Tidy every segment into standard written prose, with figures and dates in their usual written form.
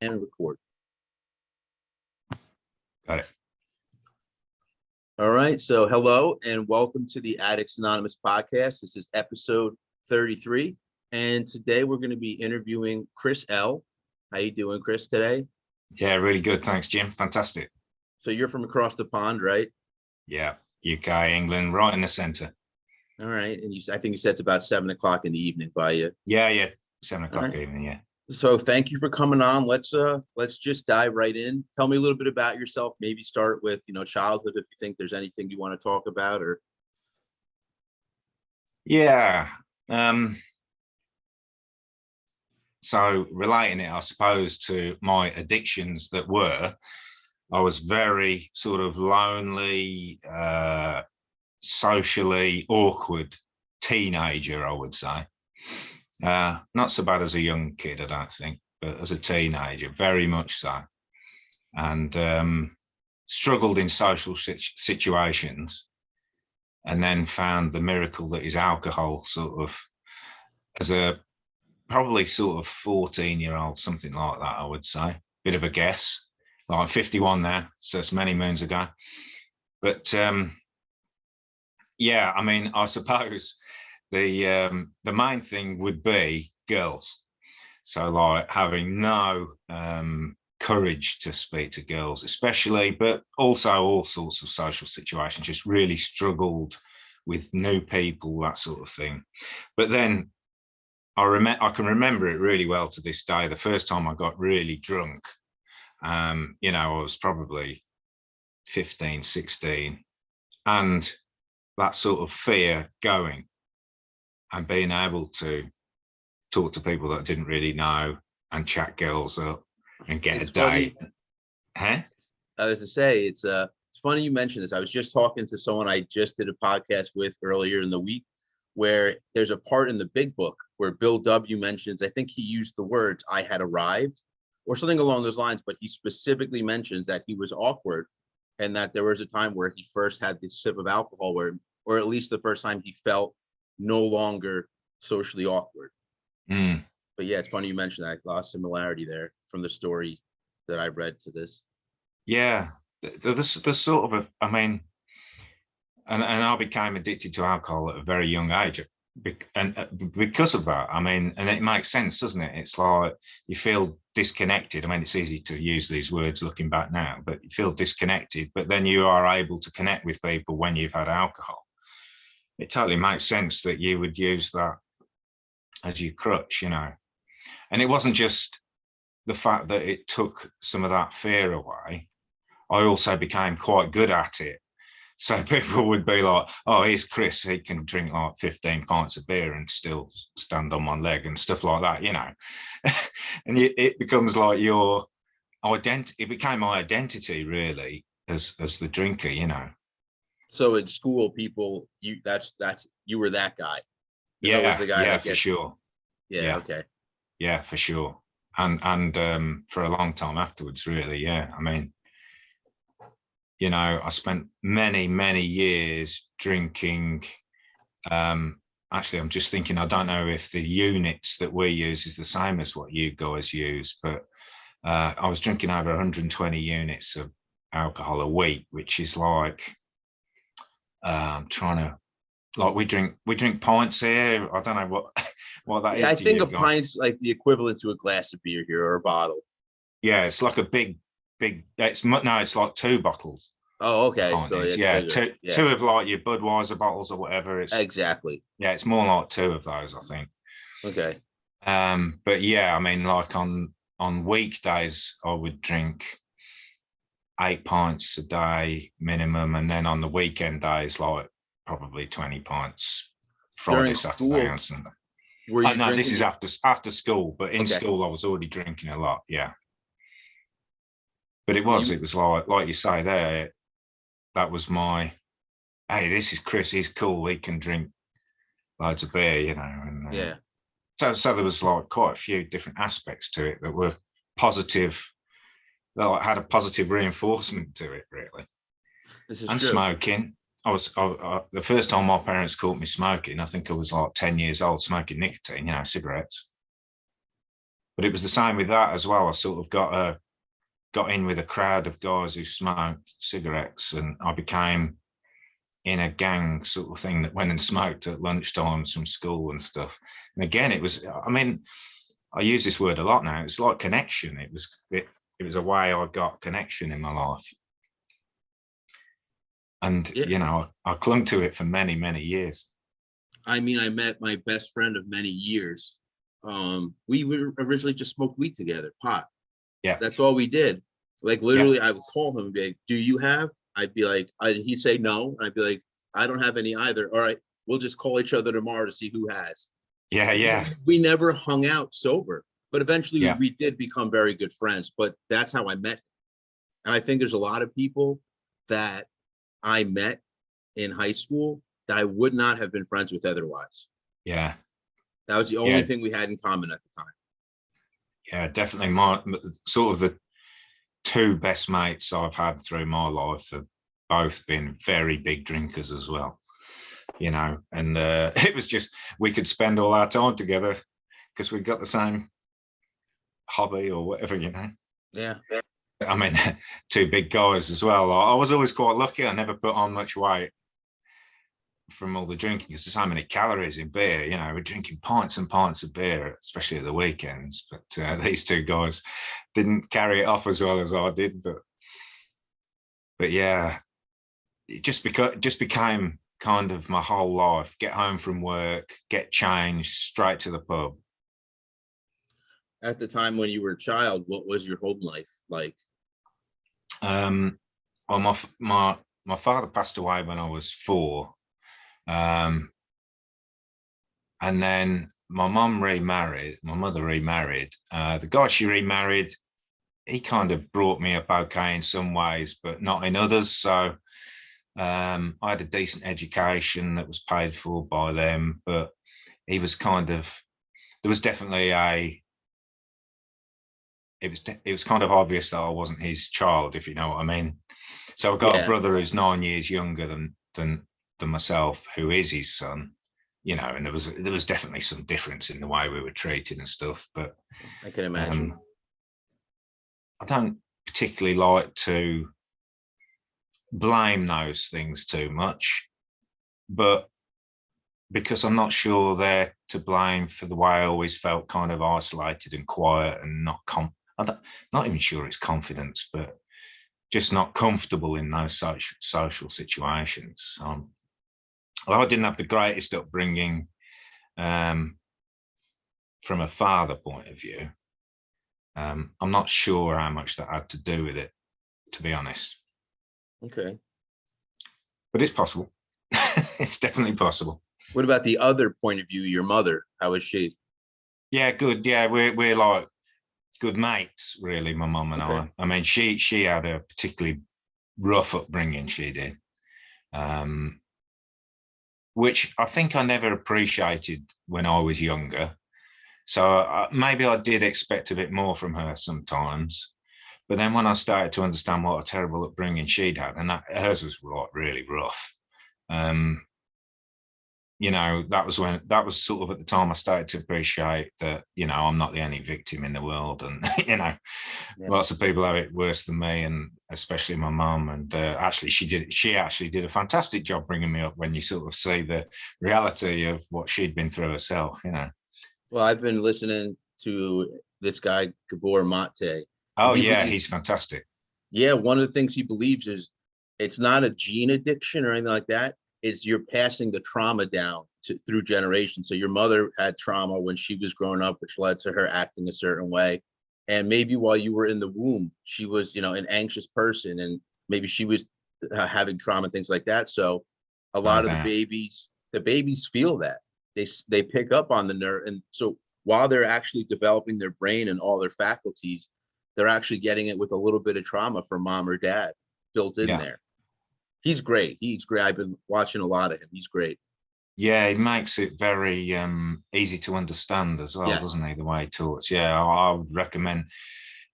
and record. Got it. All right. So hello and welcome to the Addicts Anonymous podcast. This is episode 33. And today we're going to be interviewing Chris L. How you doing, Chris, today? Yeah, really good. Thanks, Jim. Fantastic. So you're from across the pond, right? Yeah. UK, England, right in the center. All right. And I think you said it's about 7 o'clock in the evening by you. Yeah. 7 o'clock right. evening, yeah. So thank you for coming on. Let's just dive right in. Tell me a little bit about yourself. Maybe start with, childhood, if you think there's anything you want to talk about or. Yeah. So relating it, I suppose, to my addictions that were, I was very sort of lonely, socially awkward teenager, I would say. Not so bad as a young kid, I don't think, but as a teenager, very much so. And struggled in social situations, and then found the miracle that is alcohol sort of as a probably sort of 14-year-old, something like that, I would say. Bit of a guess. Like I'm 51 now, so it's many moons ago. But yeah, I mean, I suppose the main thing would be girls. So like having no courage to speak to girls, especially, but also all sorts of social situations, just really struggled with new people, that sort of thing. But then I can remember it really well to this day. The first time I got really drunk, I was probably 15, 16, and that sort of fear going and being able to talk to people that I didn't really know and chat girls up and get a date. Huh? I was to say, it's funny you mentioned this. I was just talking to someone I just did a podcast with earlier in the week, where there's a part in the Big Book where Bill W. mentions, I think he used the words, "I had arrived," or something along those lines, but he specifically mentions that he was awkward and that there was a time where he first had this sip of alcohol or at least the first time he felt no longer socially awkward. But yeah, it's funny you mentioned that. A lot of similarity there from the story that I read to this. Yeah, the sort of, I mean, and I became addicted to alcohol at a very young age. And because of that, I mean, and it makes sense, doesn't it? It's like you feel disconnected. I mean, it's easy to use these words looking back now, but you feel disconnected, but then you are able to connect with people when you've had alcohol. It totally makes sense that you would use that as your crutch, And it wasn't just the fact that it took some of that fear away. I also became quite good at it. So people would be like, "Oh, here's Chris. He can drink like 15 pints of beer and still stand on one leg," and stuff like that, And it becomes like your identity. It became my identity, really, as the drinker, So in school, people, you were that guy. Yeah, was the guy yeah, for sure. Yeah, okay. Yeah, for sure. And for a long time afterwards, really, yeah. I mean, I spent many years drinking. Actually, I'm just thinking, I don't know if the units that we use is the same as what you guys use, but I was drinking over 120 units of alcohol a week, which is like, we drink pints here. I don't know what that is. I think a pint's like the equivalent to a glass of beer here or a bottle. Yeah, it's like a big. It's like 2 bottles. Oh, okay. So two of like your Budweiser bottles or whatever. It's exactly. Yeah, it's more like 2 of those, I think. Okay. But yeah, I mean, like on weekdays, I would drink 8 pints a day minimum, and then on the weekend days, like probably 20 pints Friday, Saturday, and Sunday. No, this is after school, but in school I was already drinking a lot. Yeah. But it was like you say there, that was my, hey, this is Chris, he's cool, he can drink loads of beer, And, yeah. So there was like quite a few different aspects to it that were positive, that had a positive reinforcement to it, really. This is and true. Smoking. I the first time my parents caught me smoking, I think I was like 10 years old, smoking nicotine, cigarettes. But it was the same with that as well. I sort of got in with a crowd of guys who smoked cigarettes, and I became in a gang sort of thing that went and smoked at lunchtimes from school and stuff. And again, it was, I mean, I use this word a lot now. It's like connection. It was a way I got connection in my life. And, Yeah. you know, I clung to it for many, many years. I mean, I met my best friend of many years. We were originally just smoked weed together, pot. Yeah. That's all we did. Like literally, I would call him and be like, "Do you have?" I'd be like, he'd say no. I'd be like, "I don't have any either." All right, we'll just call each other tomorrow to see who has. Yeah, yeah. We never hung out sober, but eventually Yeah. we did become very good friends. But that's how I met him. And I think there's a lot of people that I met in high school that I would not have been friends with otherwise. Yeah. That was the only thing we had in common at the time. Yeah, definitely. My sort of the two best mates I've had through my life have both been very big drinkers as well, you know, and it was just, we could spend all our time together because we got the same hobby or whatever, you know. Yeah. I mean, two big guys as well. I was always quite lucky. I never put on much weight from all the drinking because there's so many calories in beer. You know, we're drinking pints and pints of beer, especially at the weekends. But these two guys didn't carry it off as well as I did. But yeah, it just became kind of my whole life. Get home from work, get changed, straight to the pub. At the time when you were a child, what was your home life like? Well, my father passed away when I was 4. And then my mother remarried. The guy she remarried, he kind of brought me up okay in some ways, but not in others. So I had a decent education that was paid for by them, but he was kind of, there was definitely it was kind of obvious that I wasn't his child, if you know what I mean. So I've got a brother who's 9 years younger than myself, who is his son, you know, and there was definitely some difference in the way we were treated and stuff. But I can imagine. I don't particularly like to blame those things too much, but because I'm not sure they're to blame for the way I always felt kind of isolated and quiet and not even sure it's confidence, but just not comfortable in those social situations. I didn't have the greatest upbringing from a father point of view. I'm not sure how much that had to do with it, to be honest. Okay. But it's possible. It's definitely possible. What about the other point of view, your mother? How is she? Yeah, good. Yeah, we're like good mates, really, my mum and I. I mean, she had a particularly rough upbringing, she did. Which I think I never appreciated when I was younger. So maybe I did expect a bit more from her sometimes. But then when I started to understand what a terrible upbringing she'd had, and hers was like really rough, you know, that was sort of at the time I started to appreciate that, you know, I'm not the only victim in the world. And, you know, lots of people have it worse than me, and especially my mum. And actually, she actually did a fantastic job bringing me up when you sort of see the reality of what she'd been through herself, you know. Well, I've been listening to this guy, Gabor Mate. Oh, yeah, he's fantastic. Yeah, one of the things he believes is it's not a gene addiction or anything like that. It's you're passing the trauma down through generations. So your mother had trauma when she was growing up, which led to her acting a certain way. And maybe while you were in the womb, she was, you know, an anxious person, and maybe she was having trauma, things like that. So a lot of the babies feel that. They pick up on the nerve. And so while they're actually developing their brain and all their faculties, they're actually getting it with a little bit of trauma from mom or dad built in there. He's great. I've been watching a lot of him. He's great. Yeah, he makes it very easy to understand as well, doesn't he? The way he talks. Yeah, I would recommend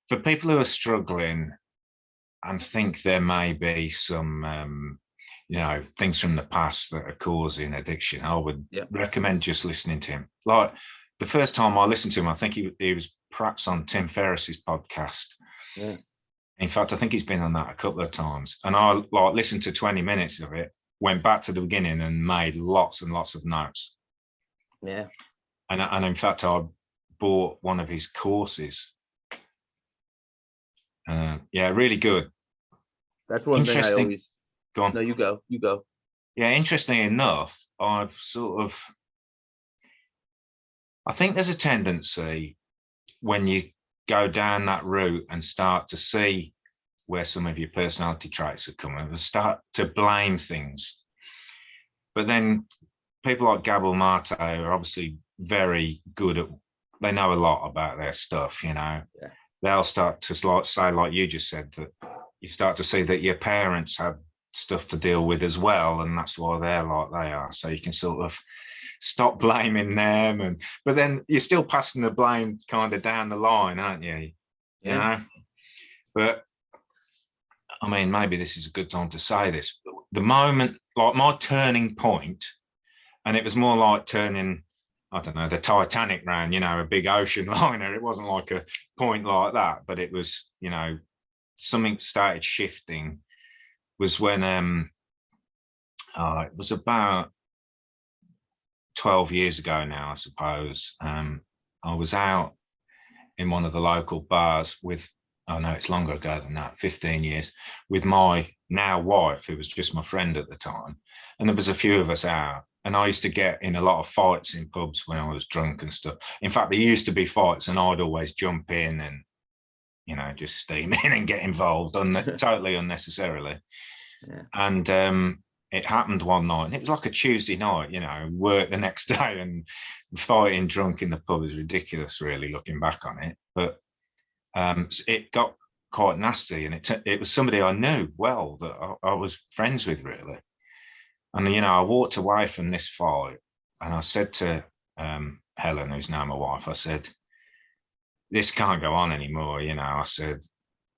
for people who are struggling and think there may be some, you know, things from the past that are causing addiction. I would recommend just listening to him. Like, the first time I listened to him, I think he was perhaps on Tim Ferriss's podcast. Yeah. In fact, I think he's been on that a couple of times. And I like listened to 20 minutes of it, went back to the beginning and made lots and lots of notes. Yeah. And in fact, I bought one of his courses. Yeah, really good. That's one thing I always. Go on. No, you go. You go. Yeah, interestingly enough, I think there's a tendency when you go down that route and start to see where some of your personality traits are coming, to start to blame things. But then people like Gabor Mate are obviously very good at, they know a lot about their stuff, you know. Yeah. They'll start to say, like you just said, that you start to see that your parents had stuff to deal with as well, and that's why they're like they are. So you can sort of stop blaming them, but then you're still passing the blame kind of down the line, aren't you? Yeah. You know? But I mean, maybe this is a good time to say this. But the moment, like my turning point, and it was more like turning, I don't know, the Titanic round, you know, a big ocean liner. It wasn't like a point like that, but it was, you know, something started shifting. Was when it was about 12 years ago now, I suppose. I was out in one of the local bars with, oh no, it's longer ago than that, 15 years, with my now wife, who was just my friend at the time. And there was a few of us out. And I used to get in a lot of fights in pubs when I was drunk and stuff. In fact, there used to be fights and I'd always jump in and, you know, just steam in and get involved totally unnecessarily. Yeah. And it happened one night, and it was like a Tuesday night, you know, work the next day, and fighting drunk in the pub is ridiculous, really, looking back on it. But it got quite nasty, and it was somebody I knew well, that I was friends with, really. And, you know, I walked away from this fight, and I said to Helen, who's now my wife, I said, this can't go on anymore, you know. I said,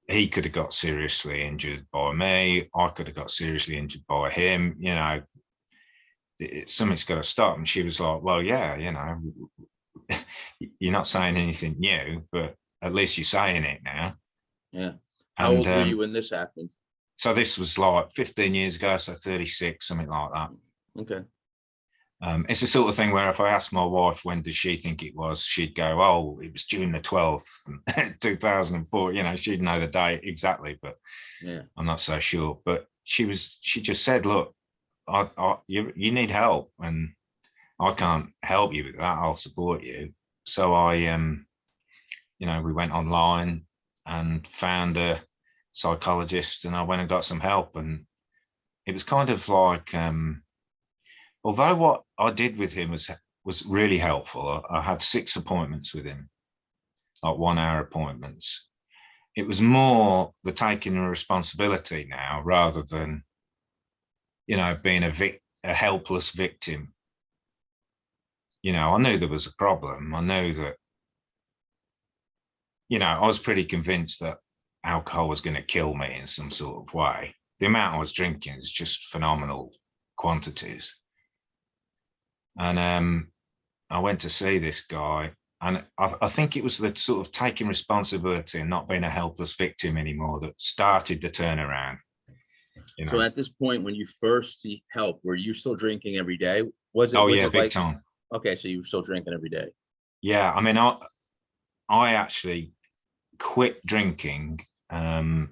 he could have got seriously injured by me. I could have got seriously injured by him. You know, something's got to stop. And she was like, well, yeah, you know, you're not saying anything new, but at least you're saying it now. Yeah. How old were you when this happened? So this was like 15 years ago, so 36, something like that. Okay. It's the sort of thing where if I asked my wife, when does she think it was, she'd go, oh, it was June the 12th, 2004. You know, she'd know the date exactly, but yeah, I'm not so sure. But she just said, look, you need help, and I can't help you with that. I'll support you. So I, you know, we went online and found a psychologist, and I went and got some help. And it was kind of like, although what I did with him was really helpful. I had 6 appointments with him, like 1-hour appointments. It was more the taking of responsibility now, rather than, you know, being a helpless victim. You know, I knew there was a problem. I knew that, you know, I was pretty convinced that alcohol was going to kill me in some sort of way. The amount I was drinking is just phenomenal quantities. And I went to see this guy, and I think it was the sort of taking responsibility and not being a helpless victim anymore that started the turnaround. You know? So at this point, when you first seek help, were you still drinking every day? Was it big time. Okay, so you were still drinking every day. Yeah, I mean, I actually quit drinking May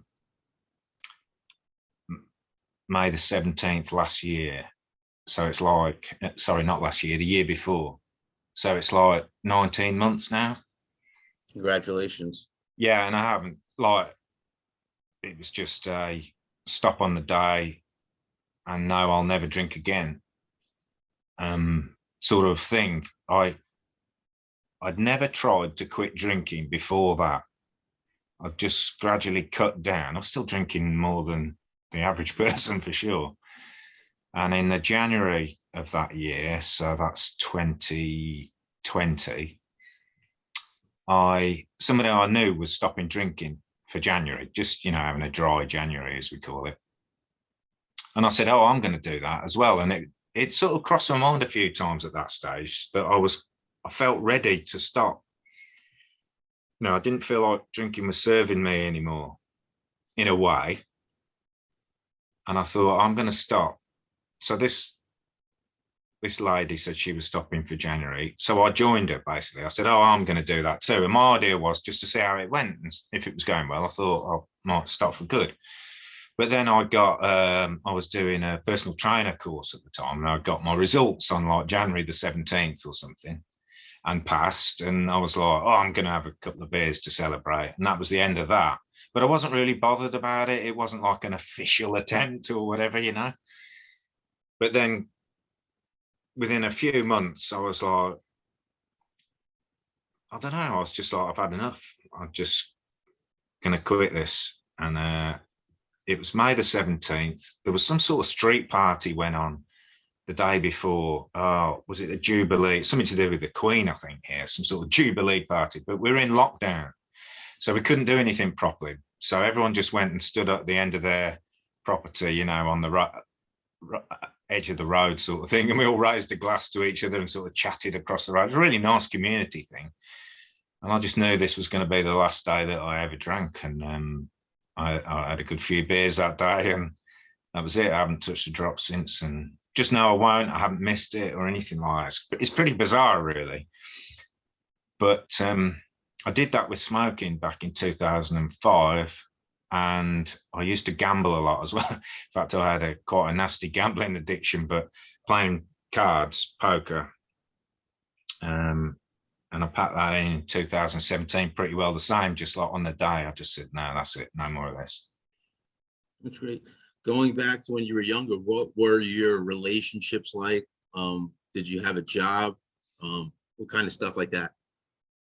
the 17th last year. So it's like, sorry, not last year, the year before. So it's like 19 months now. Congratulations. Yeah, and I haven't, like, it was just a stop on the day and no, I'll never drink again sort of thing. I'd never tried to quit drinking before that. I'd just gradually cut down. I was still drinking more than the average person for sure. And in the January of that year, so that's 2020, somebody I knew was stopping drinking for January, just, you know, having a dry January, as we call it. And I said, I'm going to do that as well. And it sort of crossed my mind a few times at that stage that I was I felt ready to stop. I didn't feel like drinking was serving me anymore in a way. And I thought, I'm going to stop. So this lady said she was stopping for January. So I joined her, basically. I said, oh, I'm going to do that too. And my idea was just to see how it went. And if it was going well, I thought I might stop for good. But then I was doing a personal trainer course at the time, and I got my results on like January the 17th or something, and passed. And I was like, oh, I'm going to have a couple of beers to celebrate. And that was the end of that. But I wasn't really bothered about it. It wasn't like an official attempt or whatever, But then within a few months, I was like, I don't know. I was just like, I've had enough. I'm just going to quit this. And it was May the 17th. There was some sort of street party went on the day before. Oh, was it the Jubilee? Something to do with the Queen, I think, here, some sort of Jubilee party. But we were in lockdown, so we couldn't do anything properly. So everyone just went and stood at the end of their property, on the edge of the road sort of thing. And we all raised a glass to each other and sort of chatted across the road. It was a really nice community thing. And I just knew this was going to be the last day that I ever drank. And I had a good few beers that day, and that was it. I haven't touched a drop since, and just know I won't. I haven't missed it or anything like that. It's pretty bizarre, really. But I did that with smoking back in 2005, and I used to gamble a lot as well. In fact, I had quite a nasty gambling addiction, but playing cards, poker, and I packed that in 2017 pretty well the same, just like on the day. I just said, no, that's it. No more of this. That's great. Going back to when you were younger, what were your relationships like? Did you have a job? What kind of stuff like that?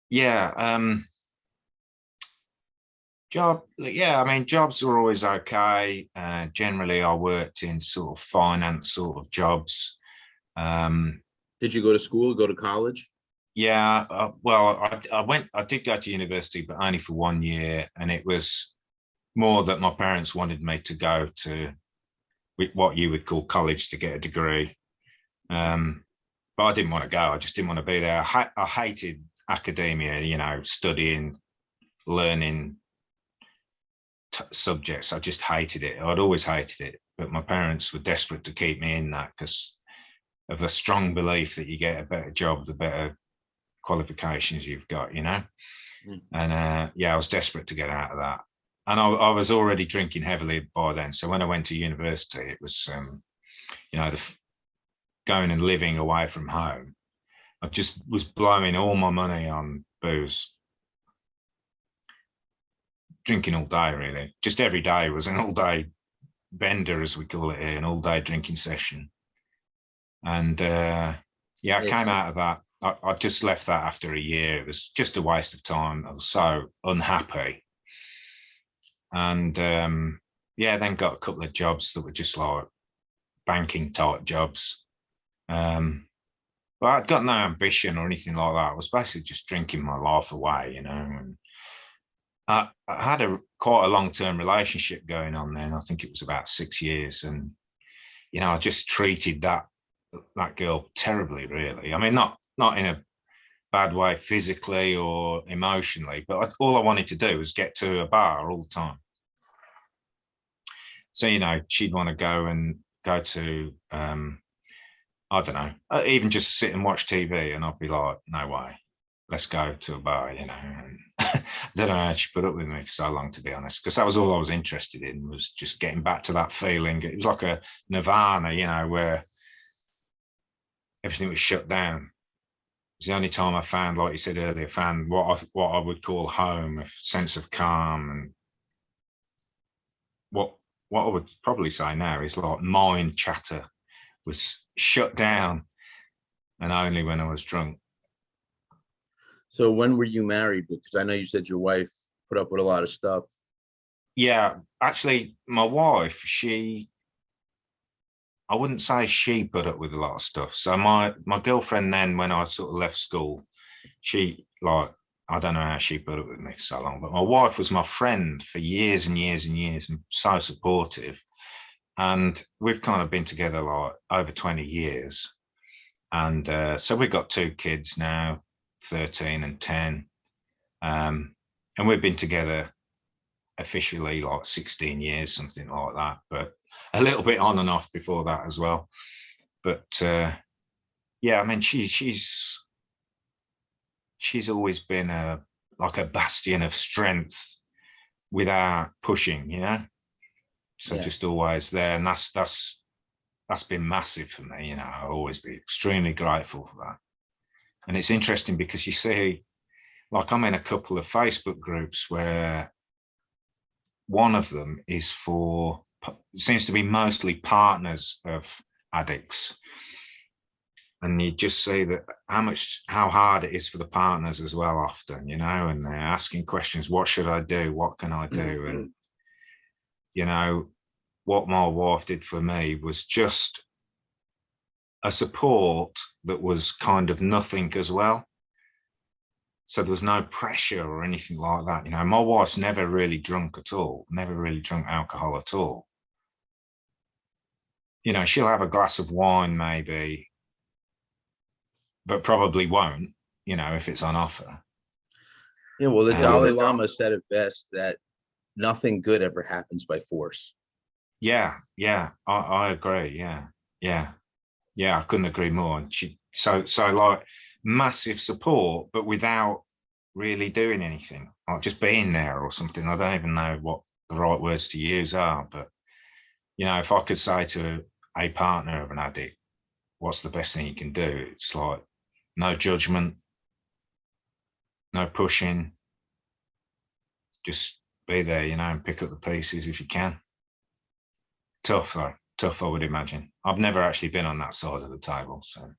Yeah. Jobs were always okay. Generally, I worked in sort of finance sort of jobs. Did you go to school, go to college? Yeah, I did go to university, but only for 1 year. And it was more that my parents wanted me to go to what you would call college to get a degree. But I didn't want to go. I just didn't want to be there. I hated academia, studying, learning subjects. I just hated it. I'd always hated it. But my parents were desperate to keep me in that because of a strong belief that you get a better job, the better qualifications you've got, And I was desperate to get out of that. And I was already drinking heavily by then. So when I went to university, it was, going and living away from home. I just was blowing all my money on booze. Drinking all day, really. Just every day was an all-day bender, as we call it here, an all-day drinking session. And I came out of that. I just left that after a year. It was just a waste of time. I was so unhappy. And then got a couple of jobs that were just like banking type jobs. But I'd got no ambition or anything like that. I was basically just drinking my life away, And I had quite a long-term relationship going on then. I think it was about 6 years. And, I just treated that girl terribly, really. I mean, not in a bad way physically or emotionally, but all I wanted to do was get to a bar all the time. So, she'd want to go to, I don't know, even just sit and watch TV, and I'd be like, no way, let's go to a bar, And I don't know how she put up with me for so long, to be honest, because that was all I was interested in, was just getting back to that feeling. It was like a nirvana, where everything was shut down. It was the only time I found, like you said earlier, what I would call home, a sense of calm. And what I would probably say now is like mind chatter was shut down, and only when I was drunk. So when were you married? Because I know you said your wife put up with a lot of stuff. Yeah, actually, my wife, I wouldn't say she put up with a lot of stuff. So my girlfriend then, when I sort of left school, I don't know how she put up with me for so long, but my wife was my friend for years and years and years, and so supportive. And we've kind of been together like over 20 years. And so we've got 2 kids now. 13 and 10. And we've been together officially like 16 years, something like that, but a little bit on and off before that as well. But yeah, I mean, she's always been like a bastion of strength without pushing, you know. So Yeah. just always there, and that's been massive for me. You know, I'll always be extremely grateful for that. And it's interesting because you see, like, I'm in a couple of Facebook groups where one of them is for, seems to be mostly partners of addicts. And you just see that how hard it is for the partners as well often, you know, and they're asking questions, what should I do? What can I do? And, you know, what my wife did for me was just a support that was kind of nothing as well. So there was no pressure or anything like that. You know, my wife's never really drunk at all, never really drunk alcohol at all. You know, she'll have a glass of wine maybe, but probably won't, you know, if it's on offer. Yeah, well, the Dalai Lama said it best, that nothing good ever happens by force. Yeah, I agree. Yeah, I couldn't agree more. And so like massive support, but without really doing anything, like just being there or something. I don't even know what the right words to use are, but you know, if I could say to a partner of an addict, what's the best thing you can do? It's like no judgment, no pushing, just be there, you know, and pick up the pieces if you can. Tough though, tough, I would imagine. I've never actually been on that side of the table, so.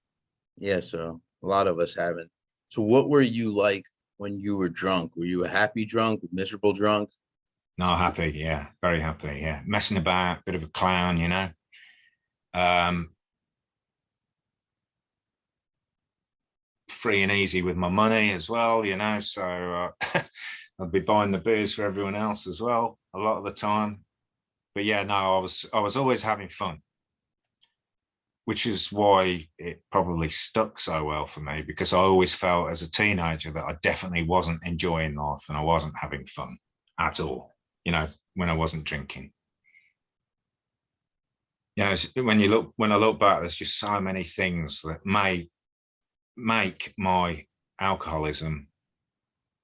Yeah, so a lot of us haven't. So what were you like when you were drunk? Were you a happy drunk, a miserable drunk? No, happy, yeah, very happy, yeah. Messing about, bit of a clown, you know. Free and easy with my money as well, you know, so I'd be buying the beers for everyone else as well a lot of the time. But yeah, no, I was always having fun, which is why it probably stuck so well for me, because I always felt as a teenager that I definitely wasn't enjoying life and I wasn't having fun at all, you know, when I wasn't drinking. You know, when I look back, there's just so many things that may make my alcoholism,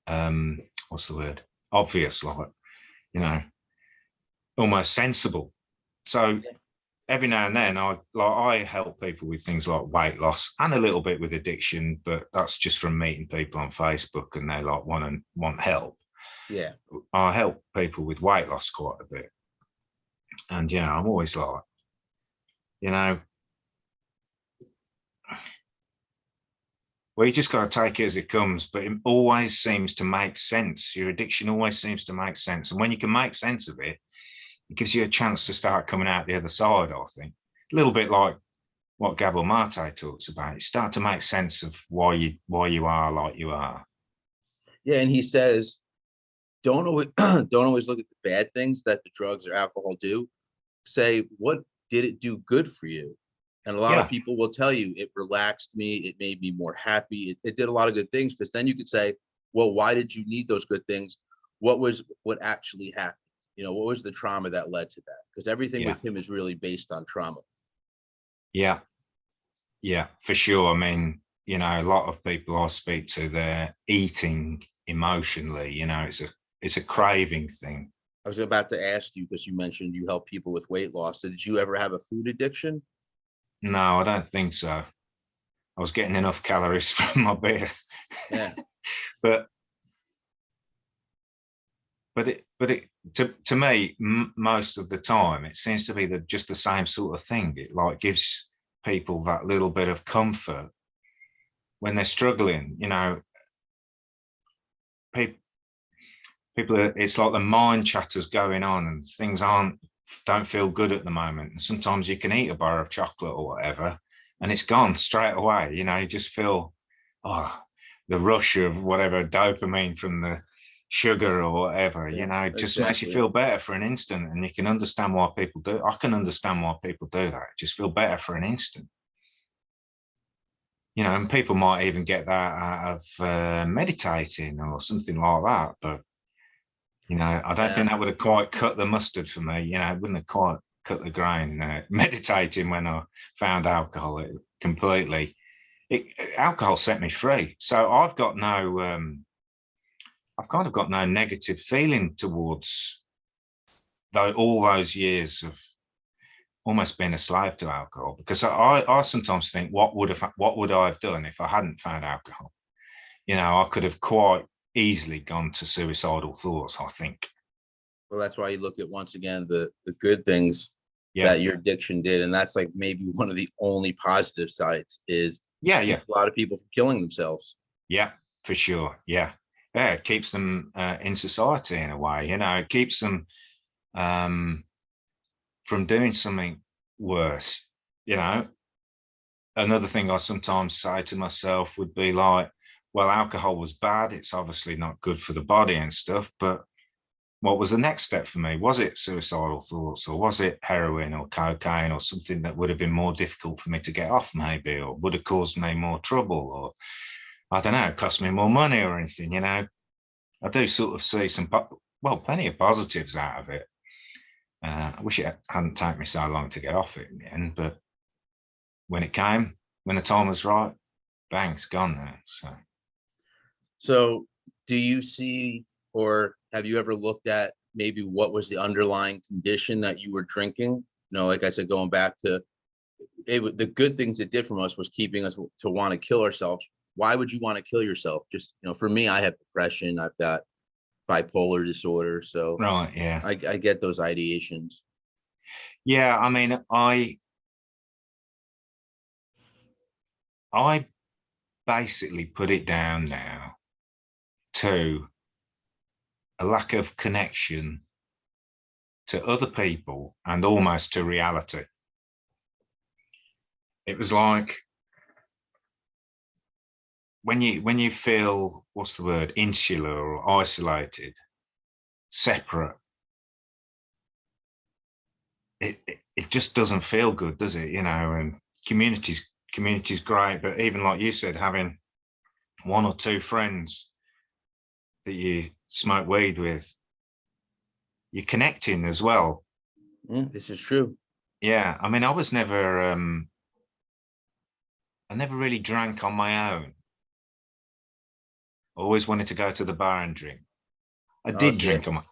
what's the word? Obvious, like, you know, almost sensible. So every now and then I help people with things like weight loss and a little bit with addiction, but that's just from meeting people on Facebook and they like want help. Yeah. I help people with weight loss quite a bit. And, you know, I'm always like, you know, well, you just got to take it as it comes, but it always seems to make sense. Your addiction always seems to make sense. And when you can make sense of it, it gives you a chance to start coming out the other side, I think. A little bit like what Gabor Mate talks about. You start to make sense of why you are like you are. Yeah, and he says, don't always don't always look at the bad things that the drugs or alcohol do. Say, what did it do good for you? And a lot of people will tell you, it relaxed me, it made me more happy, it did a lot of good things, because then you could say, well, why did you need those good things? What actually happened? You know, what was the trauma that led to that? Because everything with him is really based on trauma. Yeah, for sure. I mean, you know, a lot of people I speak to, they're eating emotionally, you know, it's a craving thing. I was about to ask you, because you mentioned you help people with weight loss. So did you ever have a food addiction? No, I don't think so. I was getting enough calories from my beer. Yeah. but to me, most of the time, it seems to be just the same sort of thing. It like gives people that little bit of comfort when they're struggling. You know, people it's like the mind chatter's going on and things don't feel good at the moment. And sometimes you can eat a bar of chocolate or whatever, and it's gone straight away. You know, you just feel, the rush of whatever dopamine from the sugar or whatever, you know, it just makes you feel better for an instant. And you can understand why people do. I can understand why people do that. Just feel better for an instant. And people might even get that out of meditating or something like that. But, I don't think that would have quite cut the mustard for me. It wouldn't have quite cut the grain. Meditating when I found alcohol, it completely, alcohol set me free. So I've kind of got no negative feeling towards all those years of almost being a slave to alcohol, because I sometimes think, what would I have done if I hadn't found alcohol? I could have quite easily gone to suicidal thoughts, I think. Well, that's why you look at, once again, the good things Yeah. that your addiction did, and that's like maybe one of the only positive sides is Yeah, keep a lot of people from killing themselves. Yeah, for sure. Yeah, it keeps them in society in a way. It keeps them from doing something worse. Another thing I sometimes say to myself would be like, well, alcohol was bad. It's obviously not good for the body and stuff, but what was the next step for me? Was it suicidal thoughts, or was it heroin or cocaine or something that would have been more difficult for me to get off, maybe, or would have caused me more trouble, or I don't know, it cost me more money or anything? I do sort of see plenty of positives out of it. I wish it hadn't taken me so long to get off it in the end, but when the time was right, bang, it's gone now. So do you see, or have you ever looked at maybe what was the underlying condition that you were drinking? Like I said, going back to it, the good things it did from us was keeping us to want to kill ourselves. Why would you want to kill yourself? Just, for me, I have depression. I've got bipolar disorder. So Right, yeah. I get those ideations. Yeah, I mean, I basically put it down now to a lack of connection to other people and almost to reality. It was like when you feel, what's the word, insular or isolated, separate, it just doesn't feel good, does it? And community's great, but even like you said, having one or two friends that you smoke weed with, you're connecting as well. This is true. Yeah, I mean, I never really drank on my own. I always wanted to go to the bar and drink. I did drink on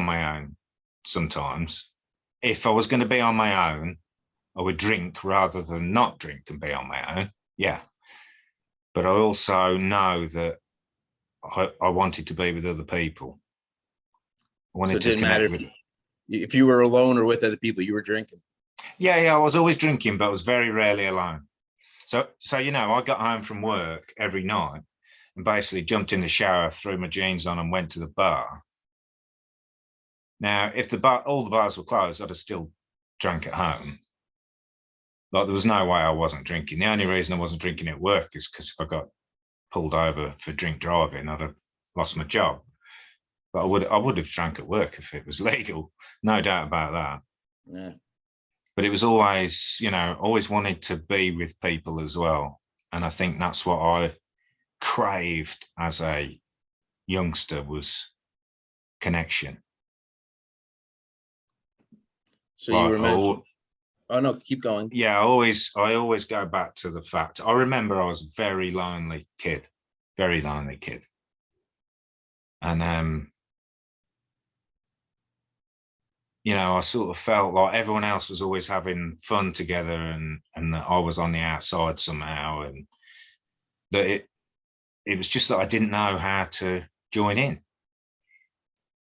my own sometimes. If I was going to be on my own, I would drink rather than not drink and be on my own. Yeah. But I also know that I wanted to be with other people. I wanted to connect with. If you were alone or with other people, you were drinking. Yeah, I was always drinking, but I was very rarely alone. So I got home from work every night and basically jumped in the shower, threw my jeans on, and went to the bar. Now, if all the bars were closed, I'd have still drank at home. Like, there was no way I wasn't drinking. The only reason I wasn't drinking at work is because if I got pulled over for drink driving, I'd have lost my job. But I would have drank at work if it was legal, no doubt about that. Yeah. But it was always, always wanted to be with people as well. And I think that's what I craved as a youngster, was connection. So you were mentioning. Oh no, keep going. Yeah, I always go back to the fact. I remember I was a very lonely kid. And I sort of felt like everyone else was always having fun together, and that I was on the outside somehow, and that it was just that I didn't know how to join in.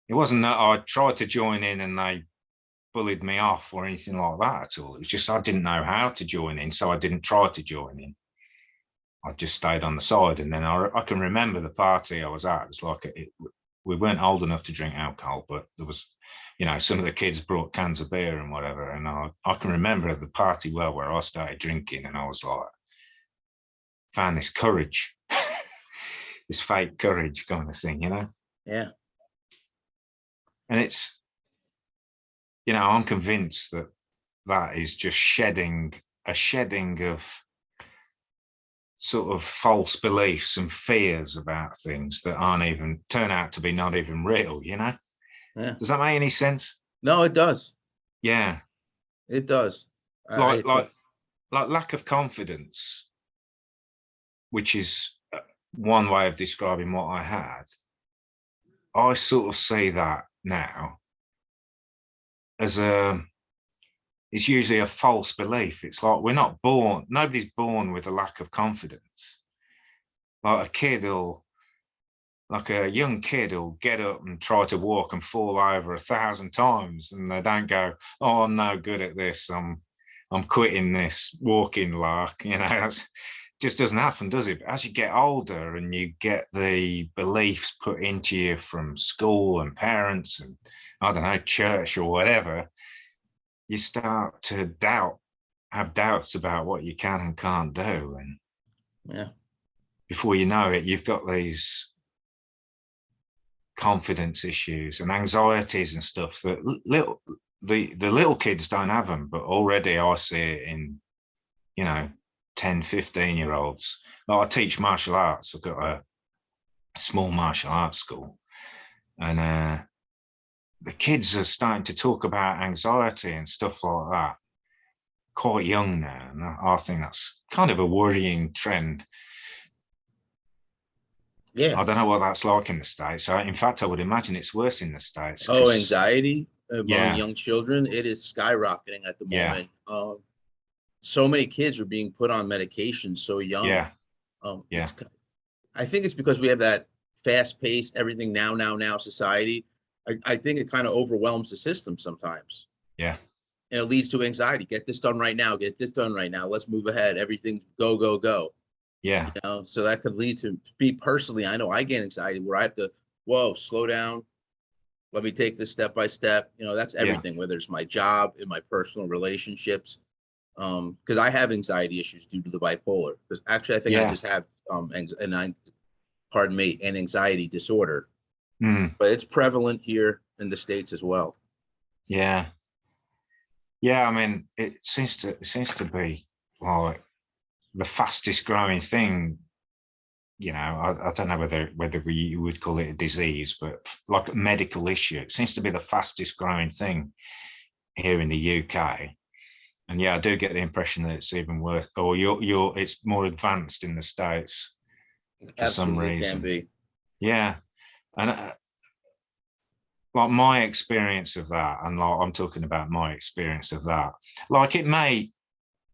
It wasn't that I tried to join in and they bullied me off or anything like that at all. It was just I didn't know how to join in, so I didn't try to join in. I just stayed on the side. And then I can remember the party I was at. It was like we weren't old enough to drink alcohol, but there was, some of the kids brought cans of beer and whatever. And I can remember the party well where I started drinking, and I was like, found this courage, this fake courage kind of thing, Yeah. And it's, I'm convinced that is just a shedding of sort of false beliefs and fears about things that aren't even turn out to be not even real, you know? Yeah. Does that make any sense? No, it does. Yeah. It does. Like lack of confidence, which is one way of describing what I had. I sort of see that now as it's usually a false belief. It's like we're not born, nobody's born with a lack of confidence. Like a young kid will get up and try to walk and fall over 1,000 times, and they don't go, "Oh, I'm no good at this. I'm quitting this walking lark." You know, it just doesn't happen, does it? But as you get older and you get the beliefs put into you from school and parents and I don't know, church or whatever, you start to have doubts about what you can and can't do. And yeah. before you know it, you've got these confidence issues and anxieties and stuff that the little kids don't have them, but already I see it in, 10, 15-year-olds. Like I teach martial arts. I've got a small martial arts school, and the kids are starting to talk about anxiety and stuff like that quite young now, and I think that's kind of a worrying trend. Yeah. I don't know what that's like in the States. In fact, I would imagine it's worse in the States. Oh, anxiety among Yeah. young children, it is skyrocketing at the Yeah. moment. So many kids are being put on medication so young. Yeah. Yeah. I think it's because we have that fast-paced, everything now society. I think it kind of overwhelms the system sometimes. Yeah. And it leads to anxiety. Get this done right now. Get this done right now. Let's move ahead. Everything go, go, go. Yeah. So that could lead to me personally. I know I get anxiety where I have to, whoa, slow down. Let me take this step by step. That's everything, whether it's my job, in my personal relationships. Because I have anxiety issues due to the bipolar. Because actually, I think I just have an anxiety disorder. But it's prevalent here in the States as well. Yeah. Yeah, I mean, it seems to be like the fastest growing thing. I don't know whether we would call it a disease, but like a medical issue. It seems to be the fastest growing thing here in the UK. And yeah, I do get the impression that it's even worse, or it's more advanced in the States for some reason. Can be. Yeah, and like my experience of that, and like I'm talking about my experience of that, like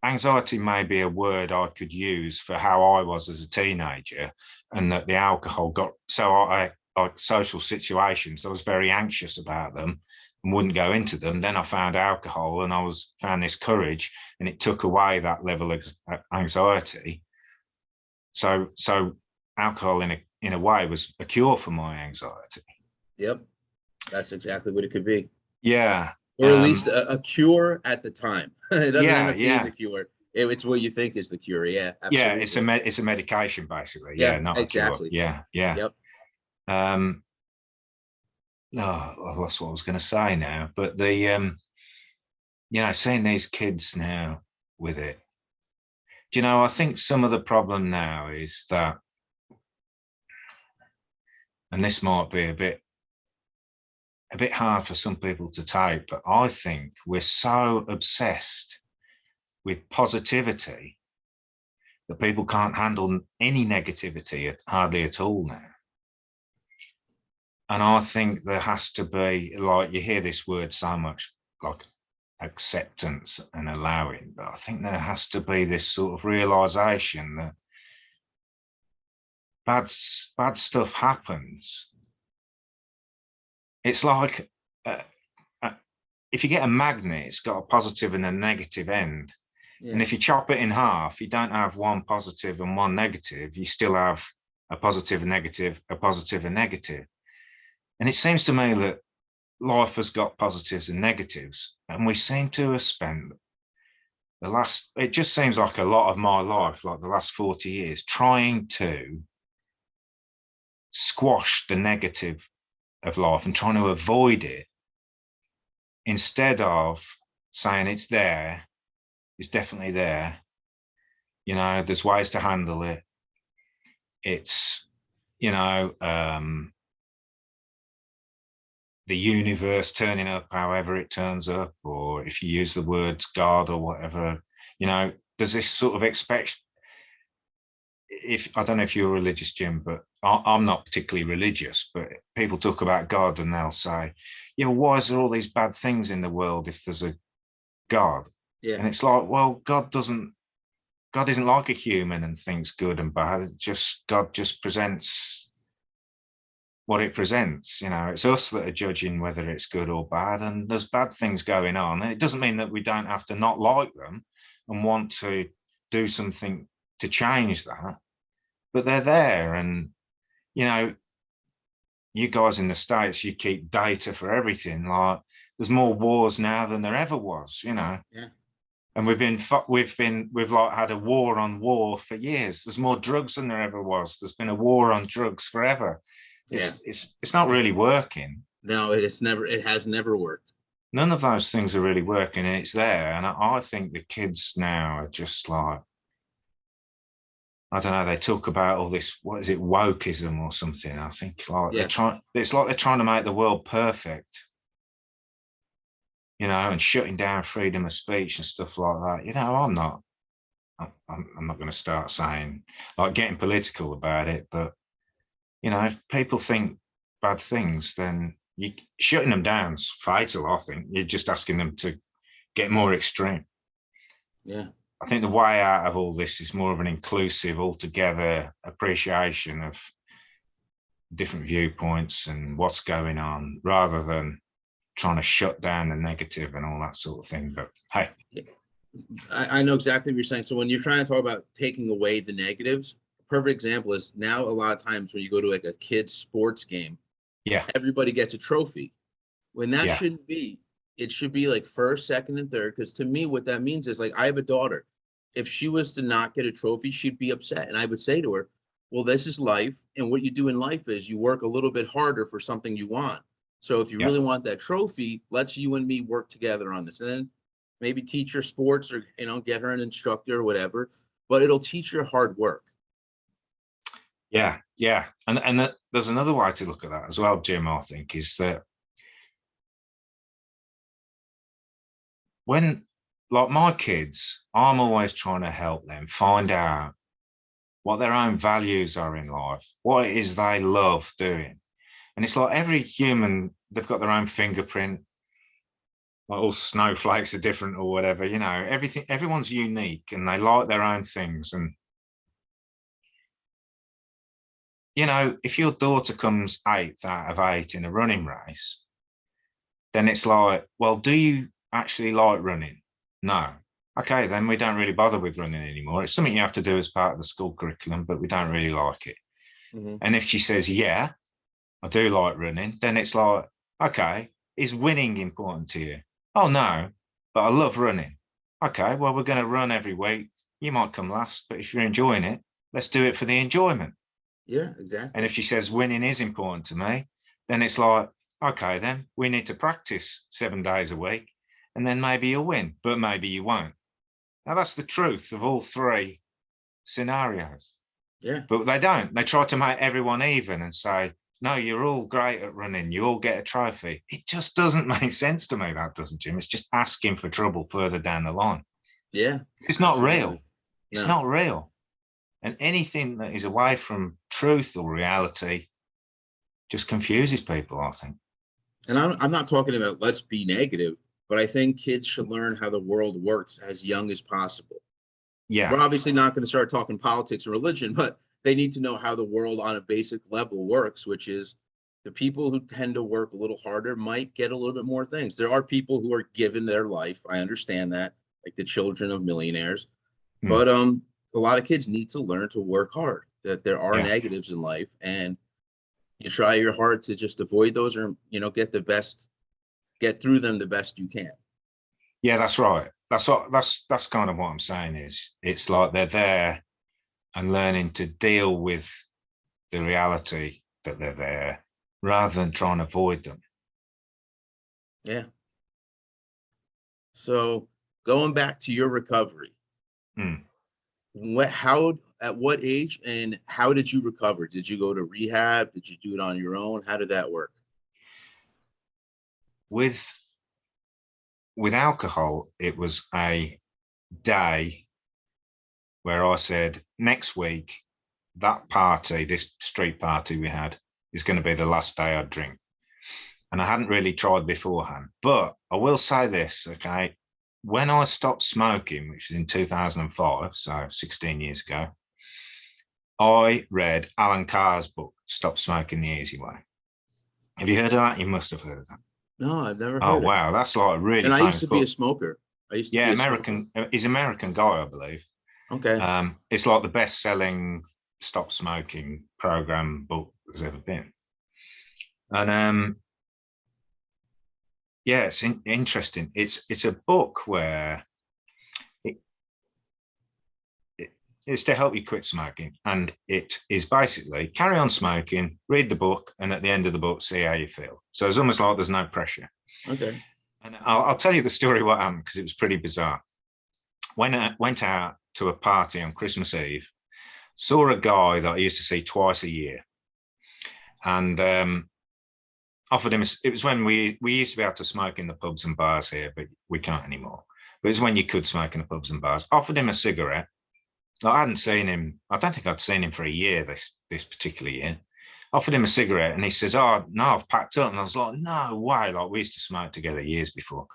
anxiety may be a word I could use for how I was as a teenager, and that the alcohol like social situations, I was very anxious about them and wouldn't go into them. Then I found alcohol and found this courage, and it took away that level of anxiety. So alcohol in a way was a cure for my anxiety. Yep. That's exactly what it could be. Yeah. Or at least a cure at the time. It doesn't end up being the cure. It's what you think is the cure. Yeah, absolutely. Yeah, it's a medication basically. Yeah, not exactly. A cure. Yeah. Yep. No, that's what I was going to say now. But seeing these kids now with it, I think some of the problem now is that, and this might be a bit hard for some people to take, but I think we're so obsessed with positivity that people can't handle any negativity hardly at all now. And I think there has to be, like, you hear this word so much, like acceptance and allowing, but I think there has to be this sort of realization that bad stuff happens. It's like if you get a magnet, it's got a positive and a negative end. Yeah. And if you chop it in half, you don't have one positive and one negative. You still have a positive, a negative, a positive, a negative. And it seems to me that life has got positives and negatives. And we seem to have spent it just seems like a lot of my life, like the last 40 years, trying to squash the negative of life and trying to avoid it, instead of saying it's there, it's definitely there, You know, there's ways to handle it. It's, you know, the universe turning up however it turns up, or if you use the words God or whatever, you know, there's this sort of expect. If I don't know if you're religious, Jim, but I'm not particularly religious, but people talk about God and they'll say, yeah, well, why is there all these bad things in the world if there's a God? Yeah. And it's like, well, God isn't like a human and thinks good and bad. God just presents what it presents. You know, it's us that are judging whether it's good or bad, and there's bad things going on. And it doesn't mean that we don't have to not like them and want to do something to change that, but they're there. And, you know, you guys in the States, you keep data for everything. Like, there's more wars now than there ever was, you know. Yeah. And we've like had a war on war for years. There's more drugs than there ever was. There's been a war on drugs forever. It's not really working. No, it has never worked. None of those things are really working, and it's there. And I think the kids now are just like, I don't know, they talk about all this, what is it, wokeism or something. I think like it's like they're trying to make the world perfect, you know, and shutting down freedom of speech and stuff like that. You know, I'm not going to start saying, like, getting political about it, but, you know, if people think bad things, then you shutting them down is fatal. I think you're just asking them to get more extreme. Yeah. I think the way out of all this is more of an inclusive, altogether appreciation of different viewpoints and what's going on, rather than trying to shut down the negative and all that sort of thing. But hey, I know exactly what you're saying. So when you're trying to talk about taking away the negatives, a perfect example is now a lot of times when you go to like a kid's sports game, yeah, everybody gets a trophy. When that yeah, shouldn't be. It should be like first, second, and third. Because to me, what that means is, like, I have a daughter. If she was to not get a trophy, she'd be upset. And I would say to her, well, this is life. And what you do in life is you work a little bit harder for something you want. So if you yeah, really want that trophy, let's you and me work together on this. And then maybe teach her sports, or, you know, get her an instructor or whatever. But it'll teach her hard work. yeah. And that, there's another way to look at that as well, Jim, I think, is that when, like, my kids, I'm always trying to help them find out what their own values are in life, what it is they love doing. And it's like every human, they've got their own fingerprint. Like, all snowflakes are different or whatever, you know, everyone's unique and they like their own things. And, you know, if your daughter comes 8th out of 8 in a running race, then it's like, well, do you actually like running? No. Okay, then we don't really bother with running anymore. It's something you have to do as part of the school curriculum, but we don't really like it. Mm-hmm. And if she says, yeah, I do like running, then it's like, okay, is winning important to you? Oh, no, but I love running. Okay, well, we're going to run every week. You might come last, but if you're enjoying it, let's do it for the enjoyment. Yeah, exactly. And if she says winning is important to me, then it's like, okay, then we need to practice 7 days a week, and then maybe you'll win, but maybe you won't. Now, that's the truth of all three scenarios. Yeah. But they don't. They try to make everyone even and say, no, you're all great at running. You all get a trophy. It just doesn't make sense to me, that doesn't, Jim. It's just asking for trouble further down the line. Yeah. It's not Absolutely. real. It's No. not real. And anything that is away from truth or reality just confuses people, I think. And I'm not talking about let's be negative, but I think kids should learn how the world works as young as possible. Yeah. We're obviously not going to start talking politics or religion, but they need to know how the world on a basic level works, which is the people who tend to work a little harder might get a little bit more things. There are people who are given their life. I understand that, like the children of millionaires. But a lot of kids need to learn to work hard, that there are negatives in life, and you try your hard to just avoid those, or, you know, get through them the best you can. Yeah, that's right. That's kind of what I'm saying is it's like they're there and learning to deal with the reality that they're there rather than trying to avoid them. Yeah. So going back to your recovery, at what age and how did you recover? Did you go to rehab? Did you do it on your own? How did that work? With alcohol, it was a day where I said, next week, that party, this street party we had, is going to be the last day I drink. And I hadn't really tried beforehand. But I will say this, okay? When I stopped smoking, which was in 2005, so 16 years ago, I read Alan Carr's book, Stop Smoking the Easy Way. Have you heard of that? You must have heard of that. No, I've never Oh, heard it. wow. That's like a really And I famous used to book. be a smoker. Yeah, American. He's an American guy, I believe. Okay. It's like the best-selling stop smoking program book there's ever been. And yeah, it's interesting. It's a book where it's to help you quit smoking, and it is basically carry on smoking, read the book, and at the end of the book, see how you feel. So it's almost like there's no pressure. Okay. And I'll tell you the story what happened, because it was pretty bizarre. When I went out to a party on Christmas Eve, saw a guy that I used to see twice a year, and offered him. It was when we used to be able to smoke in the pubs and bars here, but we can't anymore. But it's when you could smoke in the pubs and bars. Offered him a cigarette. I hadn't seen him. I don't think I'd seen him for a year this particular year. Offered him a cigarette, and he says, "Oh no, I've packed up." And I was like, "No way!" Like, we used to smoke together years before.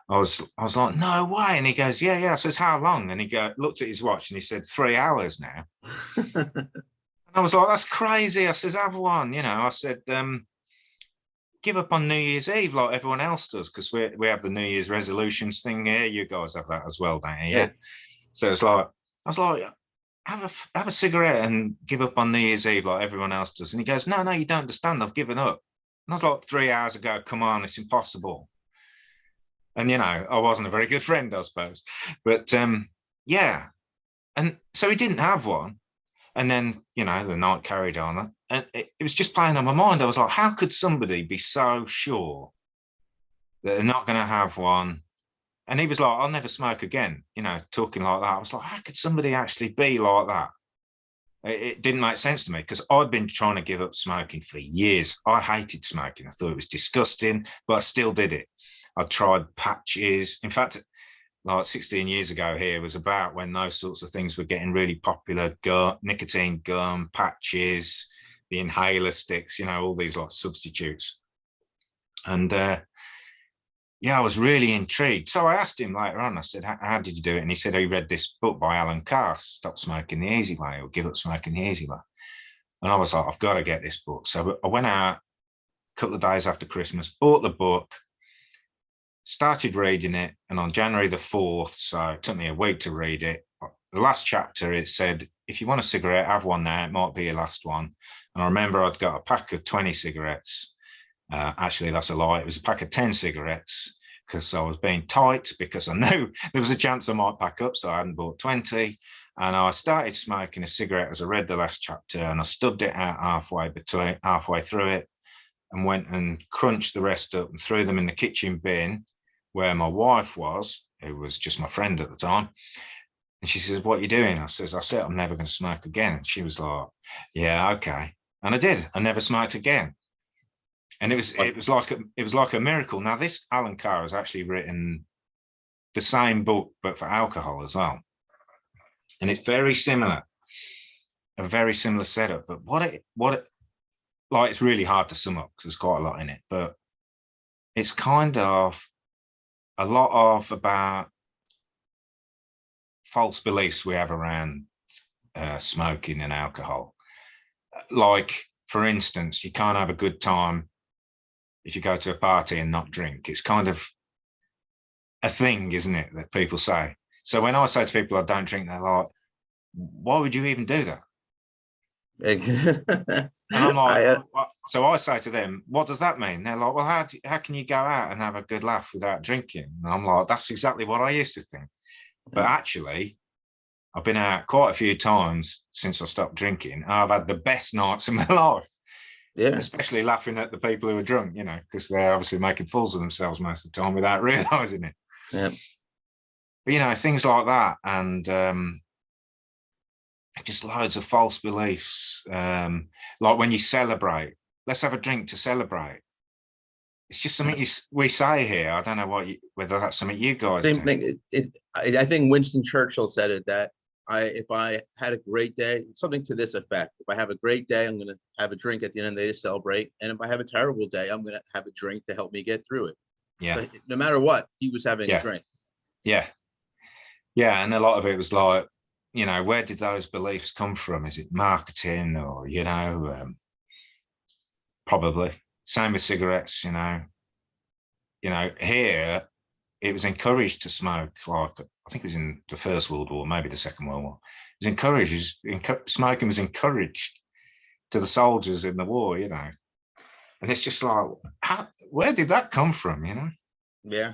I was like, "No way!" And he goes, "Yeah." I says, "How long?" And he looked at his watch, and he said, 3 hours now. And I was like, "That's crazy." I says, "Have one." I said, "Give up on New Year's Eve like everyone else does, because we have the New Year's resolutions thing here. You guys have that as well, don't you?" Yeah. So it's like, I was like, have a cigarette and give up on New Year's Eve like everyone else does. And he goes, no, you don't understand. I've given up. And I was like, 3 hours ago, come on, it's impossible. And, I wasn't a very good friend, I suppose. But yeah. And so he didn't have one. And then, the night carried on. And it was just playing on my mind. I was like, how could somebody be so sure that they're not going to have one? And he was like, I'll never smoke again, talking like that. I was like, how could somebody actually be like that? It didn't make sense to me, because I'd been trying to give up smoking for years. I hated smoking. I thought it was disgusting, but I still did it. I tried patches. In fact, like 16 years ago here was about when those sorts of things were getting really popular. Nicotine gum, patches, the inhaler sticks, all these like substitutes. And yeah, I was really intrigued. So I asked him later on, I said, how did you do it? And he said, he read this book by Alan Carr, Stop Smoking the Easy Way, or Give Up Smoking the Easy Way. And I was like, I've got to get this book. So I went out a couple of days after Christmas, bought the book, started reading it. And on January the 4th, so it took me a week to read it, the last chapter, it said, if you want a cigarette, have one now. It might be your last one. And I remember I'd got a pack of 20 cigarettes. Actually, that's a lie. It was a pack of 10 cigarettes, because I was being tight, because I knew there was a chance I might pack up, so I hadn't bought 20. And I started smoking a cigarette as I read the last chapter, and I stubbed it out halfway through it, and went and crunched the rest up and threw them in the kitchen bin where my wife was, who was just my friend at the time. And she says, "What are you doing?" I said, "I'm never going to smoke again." And she was like, "Yeah, okay." And I did. I never smoked again. And it was like a miracle. Now, this Alan Carr has actually written the same book, but for alcohol as well. And it's very similar, a very similar setup. But what it like, it's really hard to sum up, because there's quite a lot in it. But it's kind of a lot of about false beliefs we have around smoking and alcohol. Like, for instance, you can't have a good time if you go to a party and not drink. It's kind of a thing, isn't it, that people say. So when I say to people I don't drink, they're like, why would you even do that? And I'm like, so I say to them, what does that mean? They're like, well, how can you go out and have a good laugh without drinking? And I'm like, that's exactly what I used to think. But actually, I've been out quite a few times since I stopped drinking. I've had the best nights of my life. Yeah, especially laughing at the people who are drunk, because they're obviously making fools of themselves most of the time without realizing it. Yeah. But things like that, and just loads of false beliefs. Like when you celebrate, let's have a drink to celebrate. It's just something we say here. I don't know whether that's something you guys Same do. thing. I think Winston Churchill said it, that if I had a great day, something to this effect. If I have a great day, I'm going to have a drink at the end of the day to celebrate. And if I have a terrible day, I'm going to have a drink to help me get through it. Yeah. So no matter what, he was having a drink. Yeah. Yeah. And a lot of it was like, you know, where did those beliefs come from? Is it marketing or, you know, probably same with cigarettes, you know, here it was encouraged to smoke. Like, I think it was in the First World War, maybe the Second World War. It was encouraged, smoking was encouraged to the soldiers in the war, you know. And it's just like, where did that come from, you know? Yeah.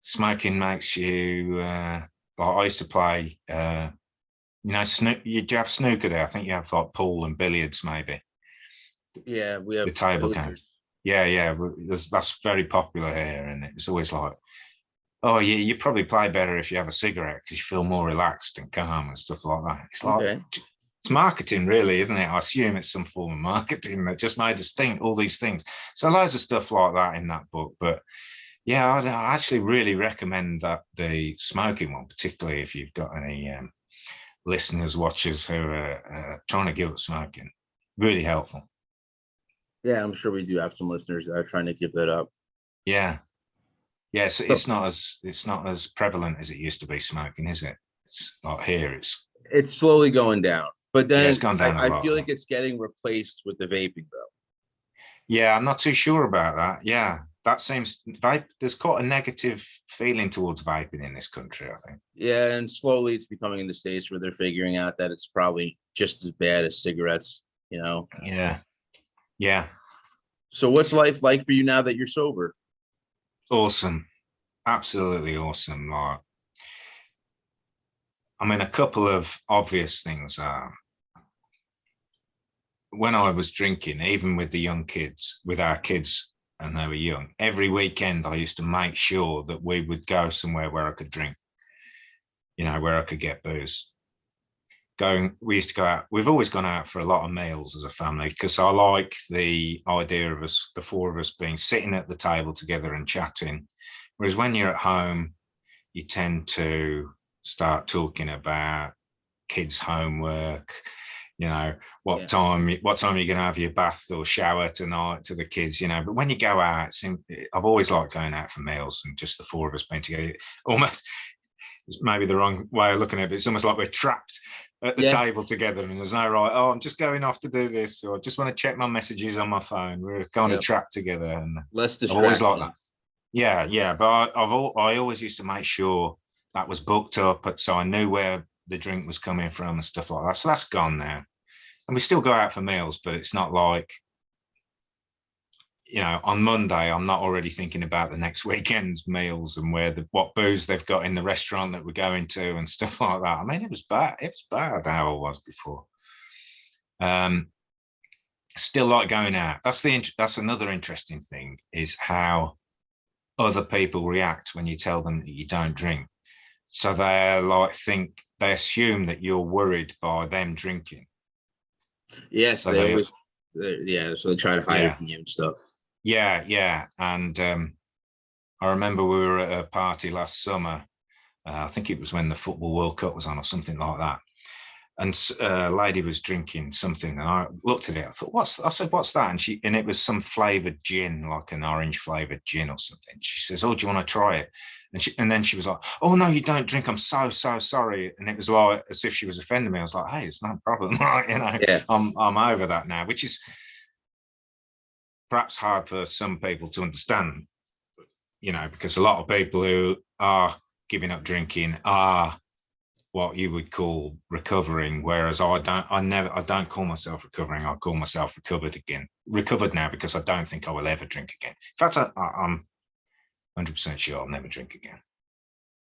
Smoking makes you, like I used to play, you know, you have snooker there. I think you have like pool and billiards, maybe. Yeah, we have the table games. Yeah, that's very popular here, and it's always like, oh, yeah, you probably play better if you have a cigarette because you feel more relaxed and calm and stuff like that. It's like, it's marketing, really, isn't it? I assume it's some form of marketing that just made us think all these things. So loads of stuff like that in that book. But yeah, I actually really recommend that the smoking one, particularly if you've got any listeners, watchers who are trying to give up smoking. Really helpful. Yeah, I'm sure we do have some listeners that are trying to give that up. Yeah. Yes, it's not as prevalent as it used to be, smoking, is it? It's not here. It's slowly going down, but then it's gone down a lot. I feel like it's getting replaced with the vaping, though. Yeah, I'm not too sure about that. Yeah, that seems there's quite a negative feeling towards vaping in this country, I think. Yeah, and slowly it's becoming in the States where they're figuring out that it's probably just as bad as cigarettes, you know? Yeah. So what's life like for you now that you're sober? Awesome. Absolutely awesome. Like, I mean, a couple of obvious things are, when I was drinking, even with the young kids, with our kids, and they were young, every weekend I used to make sure that we would go somewhere where I could drink, you know, where I could get booze. We used to go out. We've always gone out for a lot of meals as a family because I like the idea of us, the four of us, being sitting at the table together and chatting. Whereas when you're at home, you tend to start talking about kids' homework, you know, what time are you going to have your bath or shower tonight to the kids, you know. But when you go out, I've always liked going out for meals and just the four of us being together. Almost, it's maybe the wrong way of looking at it, but it's almost like we're trapped at the table together and there's no right, oh, I'm just going off to do this, or I just want to check my messages on my phone. We're kind of trapped together, and less distracting. I've always liked that. Yeah, but I always used to make sure that was booked up, so I knew where the drink was coming from and stuff like that. So that's gone now, and we still go out for meals, but it's not like, you know, on Monday I'm not already thinking about the next weekend's meals and what booze they've got in the restaurant that we're going to and stuff like that. I mean, it was bad how I was before. Still like going out. That's another interesting thing, is how other people react when you tell them that you don't drink. So they assume that you're worried by them drinking. Yes, so they try to hide it from you and stuff. Yeah. And I remember we were at a party last summer. I think it was when the Football World Cup was on or something like that. And a lady was drinking something, and I looked at it. I thought, what's that? And it was some flavored gin, like an orange flavored gin or something. She says, "Oh, do you want to try it?" And then she was like, "Oh no, you don't drink. I'm so sorry." And it was like as if she was offending me. I was like, "Hey, it's no problem, right? You know, I'm over that now," which is perhaps hard for some people to understand, you know, because a lot of people who are giving up drinking are what you would call recovering, whereas I don't call myself recovering. I call myself recovered now, because I don't think I will ever drink again. In fact, I'm 100% sure I'll never drink again.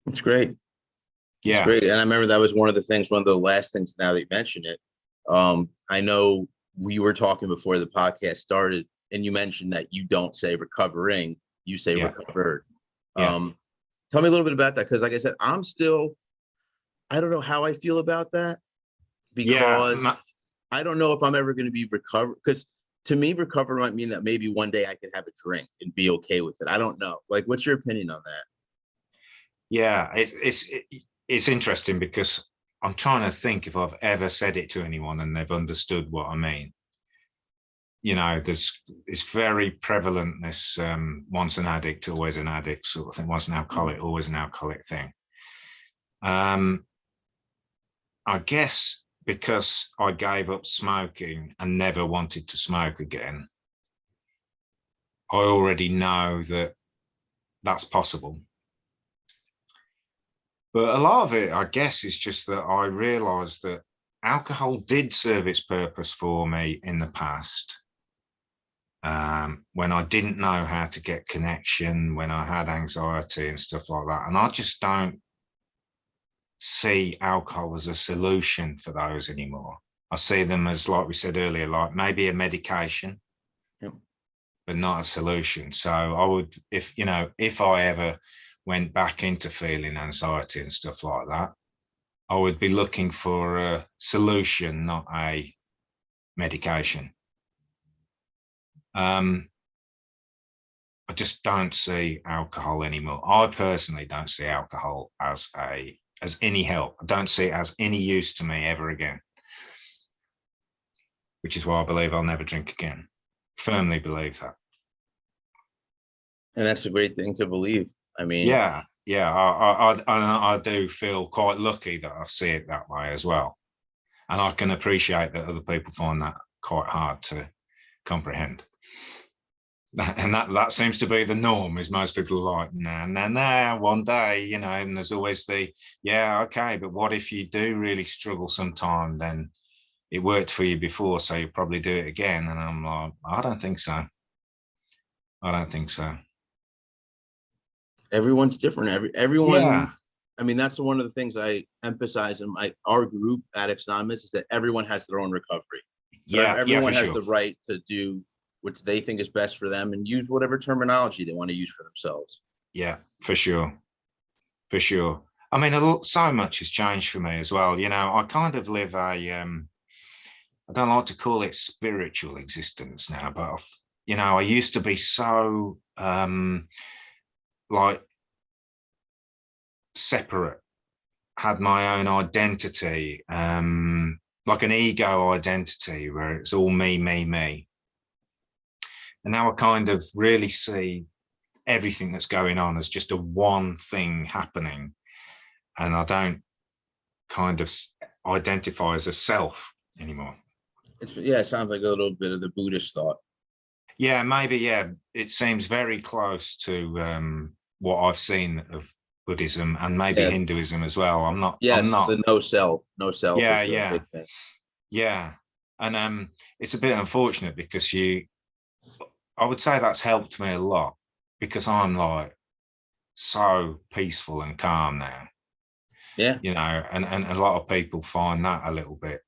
That's great. Yeah. That's great. And I remember that was one of the last things, now that you mention it. I know we were talking before the podcast started, and you mentioned that you don't say recovering, you say recovered. Tell me a little bit about that, because like I said, I don't know how I feel about that, because Yeah, I don't know if I'm ever going to be recovered. Because to me, recover might mean that maybe one day I could have a drink and be okay with it. I don't know. Like, what's your opinion on that? yeah, it's interesting because I'm trying to think if I've ever said it to anyone and they've understood what I mean. You know, it's very prevalent, this once an addict, always an addict sort of thing, once an alcoholic, always an alcoholic thing. I guess because I gave up smoking and never wanted to smoke again, I already know that that's possible. But a lot of it, I guess, is just that I realized that alcohol did serve its purpose for me in the past. When I didn't know how to get connection, when I had anxiety and stuff like that. And I just don't see alcohol as a solution for those anymore. I see them as, like we said earlier, like maybe a medication, Yep. but not a solution. So I would, if I ever went back into feeling anxiety and stuff like that, I would be looking for a solution, not a medication. I just don't see alcohol anymore. I personally don't see alcohol as any help. I don't see it as any use to me ever again, which is why I believe I'll never drink again. Firmly believe that. And that's a great thing to believe. I mean, yeah, I do feel quite lucky that I see it that way as well, and I can appreciate that other people find that quite hard to comprehend. And that seems to be the norm, is most people are like, nah, one day, and there's always okay, but what if you do really struggle sometime, then it worked for you before, so you probably do it again. And I'm like, I don't think so. everyone's different. Everyone. Yeah. I mean, that's one of the things I emphasize in our group, Addicts Anonymous, is that everyone has their own recovery. So everyone has the right to do what they think is best for them and use whatever terminology they want to use for themselves. Yeah, for sure. I mean, so much has changed for me as well. I kind of live I don't like to call it spiritual existence now, but I used to be so like separate, had my own identity, like an ego identity where it's all me. And now I kind of really see everything that's going on as just a one thing happening. And I don't kind of identify as a self anymore. It sounds like a little bit of the Buddhist thought. Yeah, maybe. Yeah, it seems very close to what I've seen of Buddhism and maybe Hinduism as well. I'm not. The no self. Yeah, is a big thing. Yeah, and it's a bit unfortunate because I would say that's helped me a lot, because I'm like so peaceful and calm now. Yeah. And a lot of people find that a little bit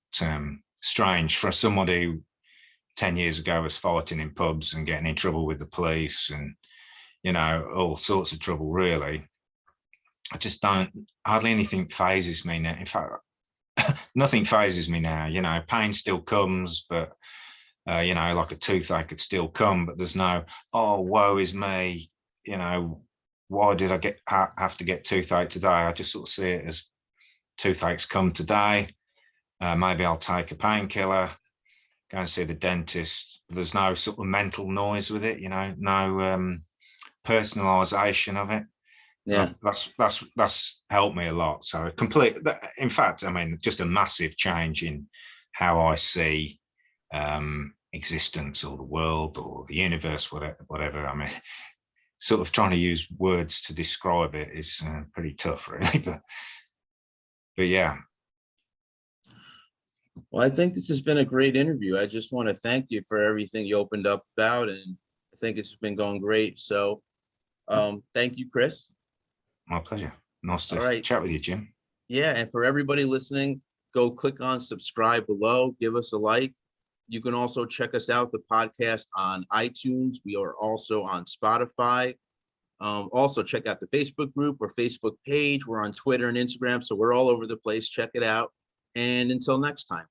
strange. For somebody who 10 years ago was fighting in pubs and getting in trouble with the police and, all sorts of trouble, really. I just hardly anything phases me now. In fact, nothing phases me now. Pain still comes, but, like a toothache could still come, but there's no, oh, woe is me, why did I have to get toothache today? I just sort of see it as toothaches come today. Maybe I'll take a painkiller, go and see the dentist. There's no sort of mental noise with it, no personalization of it. Yeah, that's helped me a lot. So in fact, I mean, just a massive change in how I see existence or the world or the universe, whatever. I mean, sort of trying to use words to describe it is pretty tough, really. But yeah. Well, I think this has been a great interview. I just want to thank you for everything you opened up about, and I think it's been going great. So thank you, Chris. My pleasure. Nice to chat with you, Jim. Yeah, and for everybody listening, go click on subscribe below, give us a like. You can also check us out, the podcast, on iTunes. We are also on Spotify. Also check out the Facebook group or Facebook page. We're on Twitter and Instagram, so we're all over the place. Check it out. And until next time.